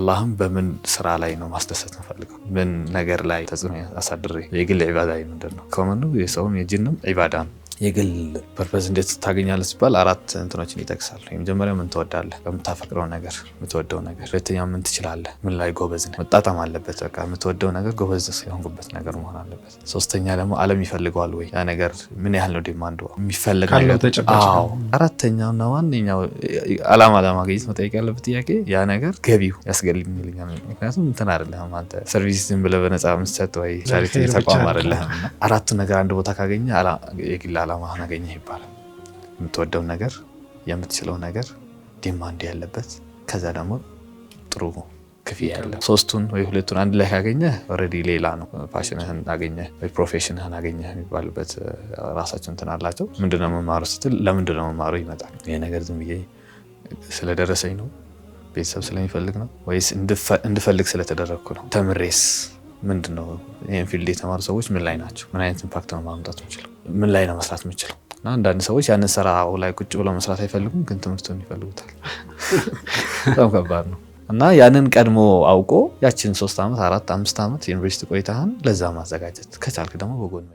አላህም በምን ስራ ላይ ነው ማስደሰት እንፈልገው? ምን ነገር ላይ ተጽዕኖ አሳድሬ? የግል ዒባዳ ምንድነው? ከመኑ የሰውም የጂንም ዒባዳ ነው። የግል ፐርፐዝ እንዴት ታገኛለህ ሲባል 4 እንትኖችን ይጠቅሳል። የመጀመሪያው ምን ትወዳለህ? በምታፈቅረው ነገር የምትወደው ነገር። ሁለተኛው ምን ትችላለህ? ምን ላይ ጎበዝ ነህ? መጣጣም አለበት። በቃ የምትወደው ነገር ጎበዝ የሆንኩበት ነገር መሆን አለበት። ሶስተኛ ደግሞ ዓለም ይፈልገዋል ወይ? ያ ነገር ምን ያህል ነው ዲማንዱ የሚፈልግ ነገር? አዎ። አራተኛውና ዋነኛው ዓላማ ለማግኘት መጠየቅ ያለበት ጥያቄ ያ ነገር ገቢው ያስገልግልኛል። ምክንያቱም እንትን አይደለም አንተ ሰርቪስ ዝም ብለህ በነፃ የምትሰጥ ወይ ቻሪቲ ተቋም አይደለም። አራቱ ነገር አንድ ቦታ ካገኘ የግል ዓላማህን አገኘህ ይባላል። የምትወደው ነገር፣ የምትችለው ነገር፣ ዲማንድ ያለበት፣ ከዛ ደግሞ ጥሩ ክፍያ ያለው። 3ቱን ወይ 2ቱን አንድ ላይ ካገኘህ ኦልሬዲ ሌላ ነው። ፓሽንህን አገኘህ ወይ ፕሮፌሽንህን አገኘህ የሚባልበት ራሳቸው እንትን አላቸው። ምንድነው መማሩ ስትል ለምንድነው መማሩ ይመጣል። ይሄ ነገር ዝም ብዬ ስለደረሰኝ ነው? ቤተሰብ ስለሚፈልግ ነው? ወይስ እንድፈልግ ስለተደረግኩ ነው? ተምሬስ ምንድነው? ይሄን ፊልድ የተማሩ ሰዎች ምን ላይ ናቸው? ምን አይነት ኢምፓክት ነው ማምጣት የምችለው? ምን ላይ ነው መስራት የምችለው? እና አንዳንድ ሰዎች ያንን ስራ ላይ ቁጭ ብለው መስራት አይፈልጉም፣ ግን ትምህርቱን ይፈልጉታል። በጣም ከባድ ነው። እና ያንን ቀድሞ አውቆ ያችን 3 ዓመት 4 5 ዓመት ዩኒቨርሲቲ ቆይታህን ለዛ ማዘጋጀት ከቻልክ ደግሞ በጎን